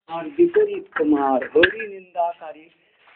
और विपरीत कुमार हरि निंदाकारी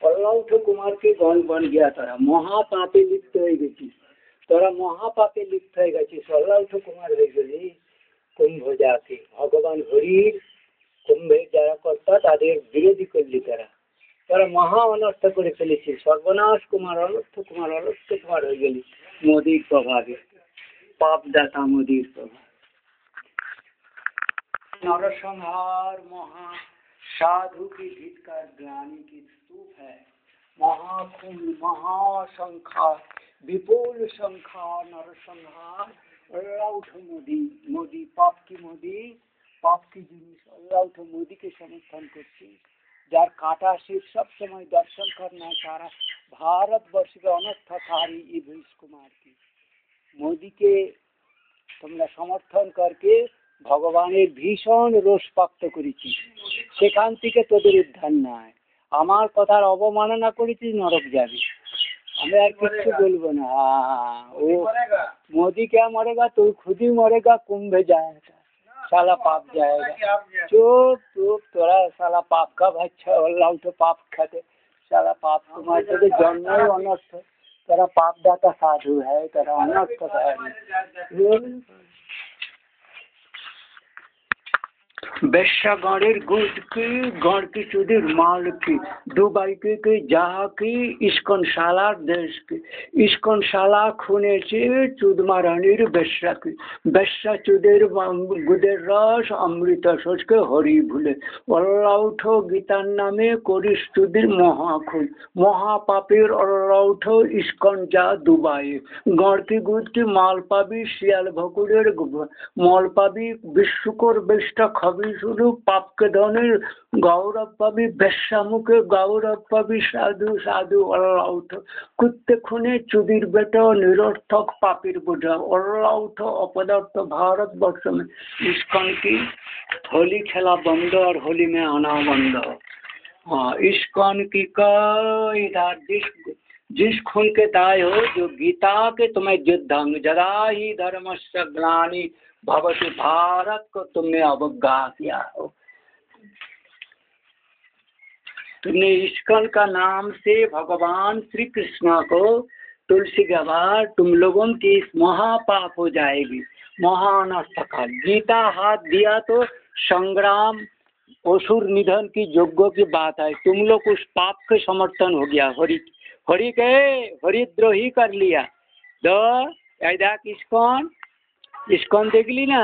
অলৌঠ কুমারকে গণ বন গিয়া তারা মহাপাপে লিপ্ত হয়ে গেছিস, তোরা মহাপাপে লিপ্ত হয়ে গেছিস, অলৌঠ কুমার হয়ে গেলি। কুম্ভ জাতি ভগবান হরির কুম্ভের যারা কর্তা তাদের বিরোধী করলি তারা, তারা মহা অনর্থ করে ফেলেছিস। সর্বনাশ কুমার অলৌঠ কুমার হয়ে গেলি মোদির প্রভাবে, পাপদাতা মোদির প্রভাব। नरसंहार महा साधु की भीत का ग्लानि की स्तूप है। महाकुंभ महासंखार विपुल संखार नरसंहार अलौठ मोदी, मोदी पाप की जिनिस अलौठ मोदी के समर्थन करती, जार काटा सिर सब समय दर्शन करना सारा भारत वर्ष के अनर्थकारी इब्लिस कुमार की मोदी के তোমরা সমর্থন করকে ভগবানের ভীষণ রোষ প্রাপ্ত করেছিস, সেখান থেকে তোদের উদ্ধার নাই। আমার কথার অবমাননা করেছিস, নরক যাবি। আমি আর কিছু বলবো না। ও मोदी क्या मरेगा, तू खुद ही मरेगा, कुंभ जाएगा, साला पाप जाएगा। चुप चुप, तोरा साला पाप का बच्चा अल्लाह तो पाप खाते, साला पाप तुम्हारे तो जन्म ही अनर्थ, तेरा पाप दाता साधु है, तेरा अनर्थ है। बेशा गाड़ेर गुट की गढ़ की चुदिर माल की दुबई की जहा की इस्कन शाला देश की इस्कन शाला खूने से चुद मारानीर बेशा की बेशा चुदेर गुदेर रस अमृत सोच के हरि भूले अलौठ गीतार नामे करिस चुदिर महाखून महापापेर अलौठ इस्कन जा दुबई गढ़ की गुद की माल पाबी शियाल भकुरेर मल पाबी विश्वकर बेष्टा खबी शुरू पाप के धনের गौरव पाबी बेश्या मुखे गौरव पाबी साधु साधु अलौठ कुत्ते खुने चुदिर बेटा निरर्थक पापीर बोझा अलौठ अपदार्थ भारत वर्ष में इस्कन की होली खेला बंद और होली में आना बंद। हाँ, इस्कन की इधर जिस खून के दाय हो जो गीता के तुम्हें युद्धंग जरा ही धर्मस्य ग्लानि भवति भारत को तुमने अवज्ञा किया हो। तुमने इस्कन का नाम से भगवान श्री कृष्ण को तुलसी गवार तुम लोगों की इस महापाप हो जाएगी महानर्थ का। गीता हाथ दिया तो संग्राम असुर निधन की यज्ञ की बात है, तुम लोग उस पाप के समर्थन हो गया, हरि के हरिद्रोही कर लिया। दो इस्कॉन देख ली ना,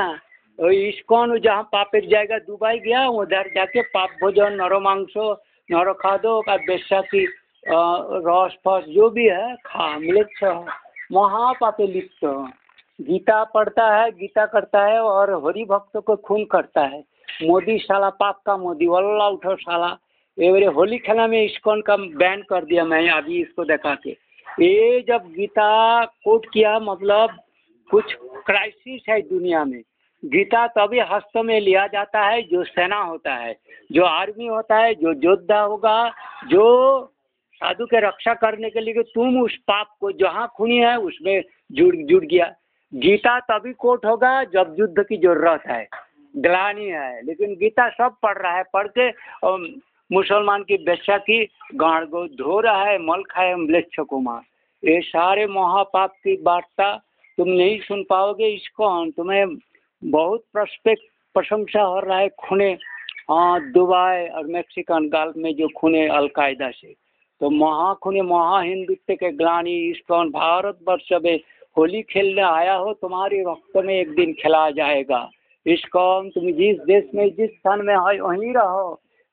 इस्कॉन जहाँ पापेर जाएगा दुबई गया, उधर जाके पाप भोजन नरो मांस नरो खादो का बेशा की रस फस जो भी है खा मिलेच्छ महापापे लिप्त। गीता पढ़ता है, गीता करता है और हरि भक्त को खून करता है। मोदी साला पाप का मोदी वल्ला उठो साला। ये होली खेला में इस्कॉन का बैन कर दिया मैं अभी इसको दिखा के। ये जब गीता कोट किया मतलब कुछ क्राइसिस है दुनिया में, गीता तभी हस्त में लिया जाता है जो सेना होता है, जो आर्मी होता है, जो योद्धा होगा, जो साधु के रक्षा करने के लिए तुम उस पाप को जहाँ खूनी है उसमें जुड़ गया। गीता तभी कोट होगा जब युद्ध की जरूरत है, ग्लानि है। लेकिन गीता सब पढ़ रहा है, पढ़ के मुसलमान की बेश्या की गाड़ को धो रहा है, मल खाए म्लेच्छ कुमार। ये सारे महापाप की वार्ता तुम नहीं सुन पाओगे। इसको तुम्हें बहुत प्रशंसा हो रहा है खूने दुबई और मैक्सिकन गल्फ में जो खूने अलकायदा से, तो महाखूने महाहिंदुत्व के ग्लानि इस्कॉन भारत वर्ष में होली खेलने आया हो, तुम्हारे रक्त में एक दिन खिला जाएगा। इस्कॉन तुम जिस देश में जिस स्थान में हो वहीं रहो,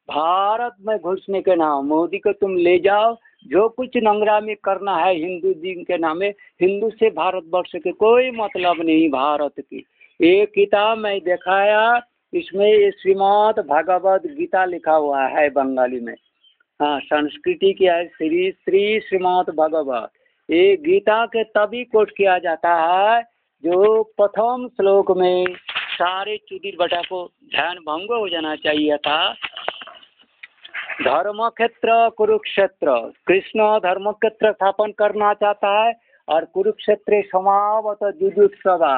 भारत में घुसने के नाम मोदी को तुम ले जाओ। जो कुछ नंगरामी करना है हिंदू दिन के नामे, हिंदू से भारतवर्ष के कोई मतलब नहीं भारत की। एक किताब मैं दिखाया, इसमें ये श्रीमद् भागवत गीता लिखा हुआ है बंगाली में। हाँ, संस्कृति की है श्री श्रीमद् भागवत। ये गीता के तभी कोट किया जाता है जो प्रथम श्लोक में सारे चुदिर बटा को ध्यान भंग हो जाना चाहिए था। धर्म क्षेत्र कुरुक्षेत्र, कृष्ण धर्म क्षेत्र स्थापन करना चाहता है और कुरुक्षेत्र समावत जुजुत्सवा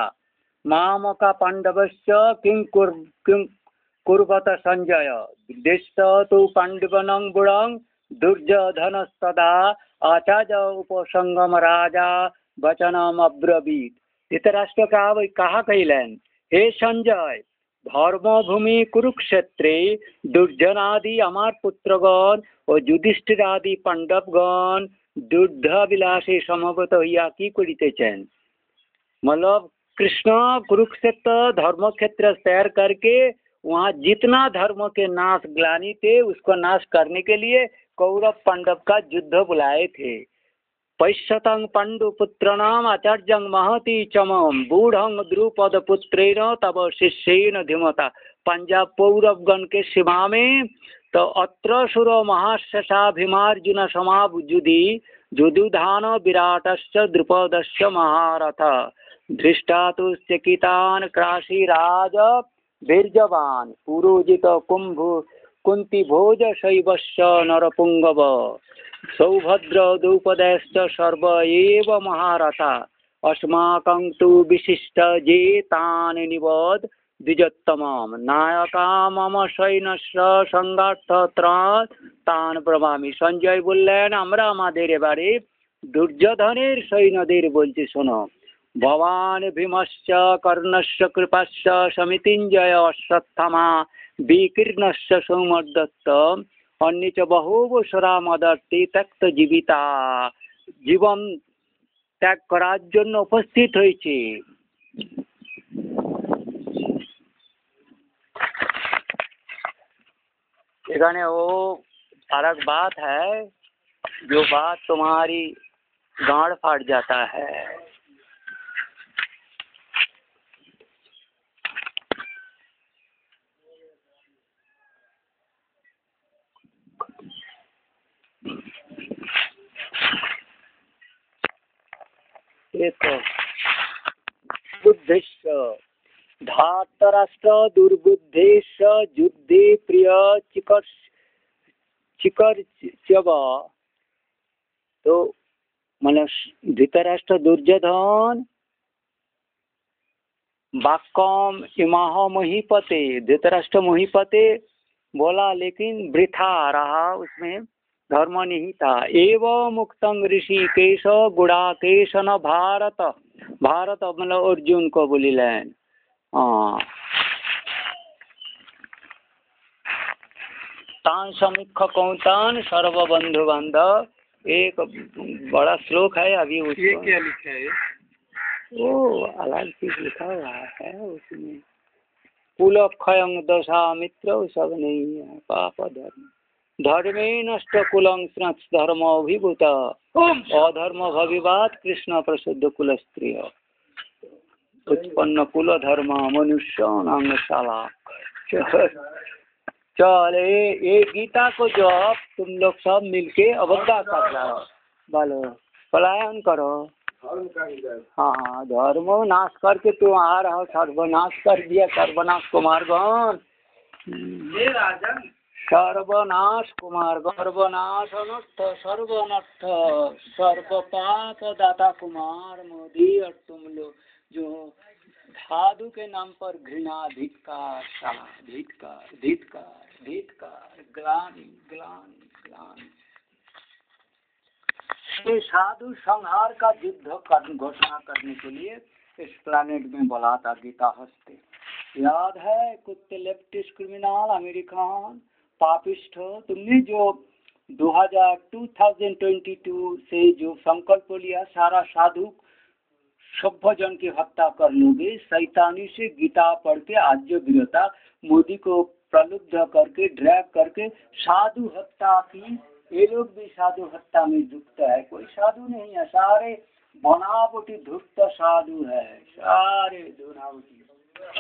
माम का पांडवश्च किं कुर्वत संजय दृष्ट तो पांडवनं बुड़ं दुर्योधनस्तदा आचार्य उपसंगम राजा वचनम अब्रवीत। धृतराष्ट्र कहा कहलन, हे संजय, धर्मभूमि कुरुक्षेत्रे दुर्जनादि अमार पुत्रगण और युधिष्ठिर आदि पांडवगण युद्धाभिलाषे समवेत हइया की करितेছেন। मतलब कृष्ण कुरुक्षेत्र धर्म क्षेत्र तैयार करके वहाँ जितना धर्म के नाश ग्लानि थे उसको नाश करने के लिए कौरव पांडव का युद्ध बुलाए थे। पैश्यतं पांडुपुत्राणाम आचार्यं महति चमम बूढ़ं द्रुपद पुत्रेण तब शिष्येन धीमता। पंजाब पौरवगण के सीमा में तो अत्र सुर महाशशाभिमार्जुन समायुधि युयुधान विराटश्च द्रुपदश्च महारथ धृष्टा तो चकितान काशीराज वीर्यवान पुरोजित कुंभ कुंती भोज शैवश्च नरपुंगव सौभद्र द्रौपदश्च सर्व एव महारथा अस्माकं तु विशिष्ट जे तान निवद द्विजोत्तमम नायका मम सैन्यस्य संगार्थ तान ब्रह्मामि। संजय बोलें আমরা আমাদের এবারে দুর্যোধনের সৈন্যদের বলছি শোনো। भवान भीमश्च कर्णस्य कृपाश्च समितिञ्जय अश्वत्थामा विकीर्णस्य सौमदत्त अन्य च बहुवसरा मदर्ति त्यक्त जीविता জীবন ত্যাগ করার জন্য उपस्थित হয়েছে। এখানে वो अलग बात है जो बात तुम्हारी गांड फाड़ जाता है। बुद्धिश्च धातराष्ट्र दुर्बुद्धेश युद्धे प्रिय चिकर तो मतलब धृतराष्ट्र दुर्योधन वाक्यम इमाह महीपते धृतराष्ट्र महीपते बोला लेकिन वृथा रहा, उसमें धर्म नहीं था। एवं मुक्तंग ऋषिकेश गुड़ाकेश न भारत भारत मतलब अर्जुन को बोलिलें तान समीक्ष कौतान सर्वबंधु बांधव। एक बड़ा श्लोक है अभी उसको ये क्या लिखा है? वो अलग चीज लिखा हुआ है उसमें कुल क्षय दशा मित्र सब नहीं है। पाप धर्म धर्मे नष्ट कुलं धर्म अभिभूत अधर्म भविवात कृष्ण प्रसिद्ध कुल स्त्रिय उत्पन्न कुल धर्म मनुष्य नाम शाला। चल ये गीता को जो तुम लोग सब मिलके अवज्ञा कर रहे हो, बोलो पलायन करो। हाँ धर्म नाश करके तुम आ रहा हो, सर्वनाश कर दिया सर्वनाश कुमारगण। सर्वनाश कुमार गर्वनाश अनर्थ सर्वनर्थ सर्व पाप दाता कुमार मोदी। और तुम लोग जो साधु के नाम पर घृणा धिक्कार धिक्कार धिक्कार धिक्कार ग्लानि ग्लानि ग्लानि। साधु संहार का युद्ध घोषणा करने के लिए इस प्लैनेट में बोला था गीता हस्ते। याद है कुत्ते लेफ्टिस्ट क्रिमिनल अमेरिकन पापिस्ट तुमने जो 2022 से जो संकल्प लिया सारा साधु सभ्य जन की हत्या कर लोगे, शैतानी से गीता पढ़ के आज्य विरता मोदी को प्रलुब्ध करके ड्रैग करके साधु हत्या की। ये लोग भी साधु हत्या में युक्त है, कोई साधु नहीं है, सारे बनावटी धूर्त साधु है, सारे बनावटी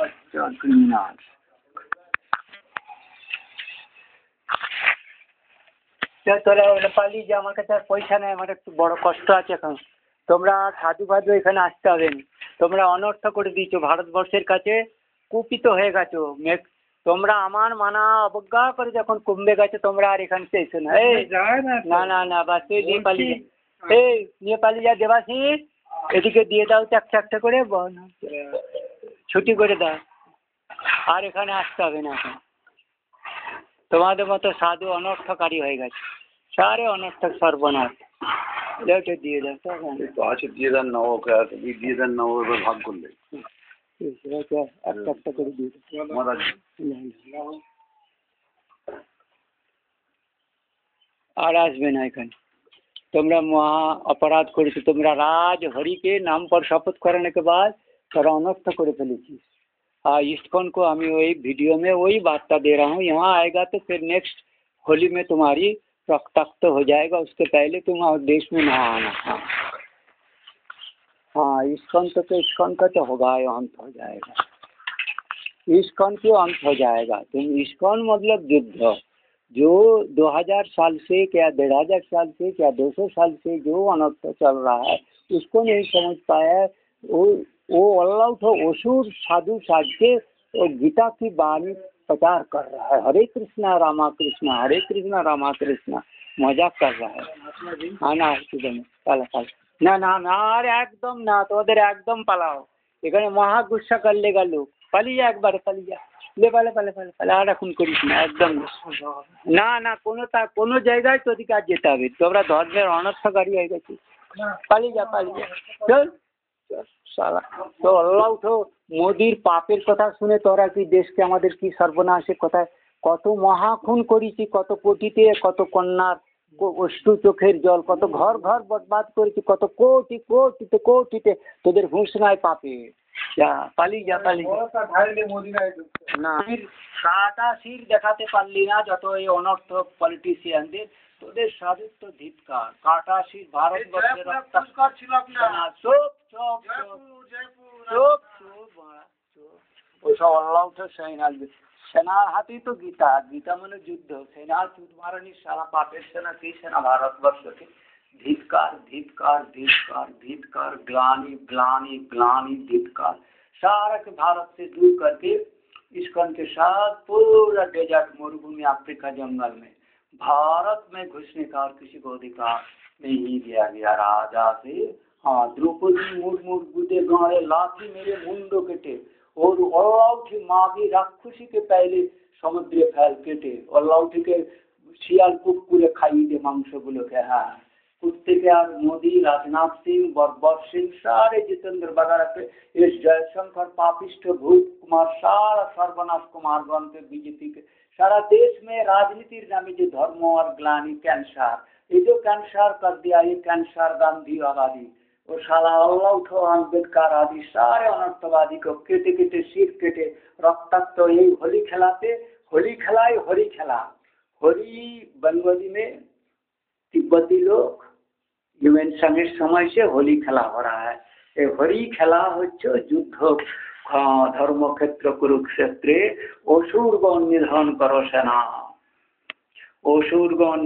अच्छा क्रिमिनल। তোরা নেপালি যে আমার কাছে পয়সা নেই, আমার একটু বড় কষ্ট আছে এখন। তোমরা সাধু ফাধু এখানে আসতে হবে না, তোমরা অনর্থ করে দিয়েছো, ভারতবর্ষের কাছে কুপিত হয়ে গেছো। তোমরা আমার মানা অবজ্ঞা করে যখন কমবে গেছে তোমরা আর এখানে এসো না। না না না বাস নেপালি নেপালি যা দেবাশিস এদিকে দিয়ে দাও চারটে চারটে করে ছুটি করে দাও, আর এখানে আসতে হবে না এখন। তোমাদের মতো সাধু অনর্থকারী হয়ে গেছে, সারে অনর্থক সর্বনাশ। এটা দিয়ে দেন তো আছে, দিয়ে দেন না, ওকে দিয়ে দেন না, ও এবার ভাগ করলে একটা একটা করে দিয়ে দেন। মহারাজ আর আসবে না এখানে। তোমरा महा अपराध করেছো, তোমরা राज हरि के नाम पर शपथ कराने के बाद তোরা অনর্থ করে ফেলেছিস। इस्कॉन को हमें वही वीडियो में वही वार्ता दे रहा हूँ, यहाँ आएगा तो फिर नेक्स्ट होली में तुम्हारी रक्ताक्त हो जाएगा, उसके पहले तुम देश में ना आना। हाँ इस्कॉन तो इस्कॉन का तो होगा, अंत हो जाएगा, इस्कॉन क्यों अंत हो जाएगा। तुम इस्कॉन मतलब युद्ध, जो 2000 साल से क्या 1500 साल से क्या 200 साल से जो अनर्थ चल रहा है उसको नहीं समझ पाया। वो अल्लाह तो असुर साधु साज के और गीता की वाणी प्रचार कर रहा है, हरे कृष्णा रामा कृष्णा हरे कृष्णा रामा कृष्णा, मजाक कर रहा है। हाँ ना पाला पाला ना ना ना, अरे एकदम ना, तो उधर एकदम पालाओ, এখানে মহা গুসা कर लेगा लोग। পালিয়ে যা একবারে, পালিয়ে যা, ले पाले पाले पाले पाले, আর এখন করিস না একদম না না, কোনো জায়গায় তোদিকে আর যেতে হবে, তোমরা ধর্মের অনর্থকারী হয়ে গেছিস, পালিয়ে যা পালিয়ে যা, চল শালা। তো আল্লাহ তো মোদির পাপের কথা শুনে তোরা কি দেশকে আমাদের কি সর্বনাশের কথা, কত মহাখুন করেছি, কত কোটিতে কত কন্যার অশ্রু চোখের জল, কত ঘর ঘর বরবাদ করেছি, কত কোটি কোটিতে কোটিতে, তোদের হুঁশ নাই পাপে, যা পালিয়ে যা পালিয়ে না। কাটা শির দেখাতে পারলি না, যত এই অনর্থক পলিটিশিয়ানদের, তোদের সাধুত্ব ধিক্কার, কাটা শির ভারতবর্ষের ওইসব আল্লাহ তো সেনার হাতেই তো গীতা, গীতা মানে যুদ্ধ, সেনার চুট মারানি সারা পাপের সেনা, কি সেনা ভারতবর্ষকে, ধিক্কার ধিক্কার धिक्कार धिक्कार, ग्लानि ग्लानि ग्लानि धिक्कार, सारा के भारत से दूर करके इस्कॉन के साथ पूरा डेजर्ट मरुभूमि अफ्रीका जंगल में भारत में घुसने का और किसी को अधिकार नहीं दिया गया राजा से। हाँ द्रौपदी मुर्मू गुदे गाड़े लाठी मेरे मुंडो केटे, और अल्लाउठी मागी राक्षसी के पहले समुद्र फैल केटे, अल्लाउठी के শিয়াল কুকুরে খাইয়ে दे মাংসগুলো के। हाँ कुत्ते के और मोदी, राजनाथ सिंह, बर्बर सिंह, सारे जितेंद्र वगैरह के, इस जयशंकर पापिष्ट भूत कुमार, सारा सर्वनाश कुमारगण के, बीजेपी के, सारा देश में राजनीति नामी जो धर्म और ग्लानी कैंसर, ये जो कैंसर कर दिया, ये कैंसर गांधी आबादी और साला अल्लाह उठो अम्बेडकर आदि सारे अनर्थवादी को केटे केटे सिर केटे रक्ताक्त, तो यही होली खिलाते, होली खिलाए होली खेला, होली बंगाली में तिब्बती लोग यूएन संघের समय से होली खेला हो रहा है। ये होली खेला হচ্ছে যুদ্ধ ধর্মক্ষেত্র কুরুক্ষেত্রে অসুরগণ নিধন করো সেনা, অসুরগণ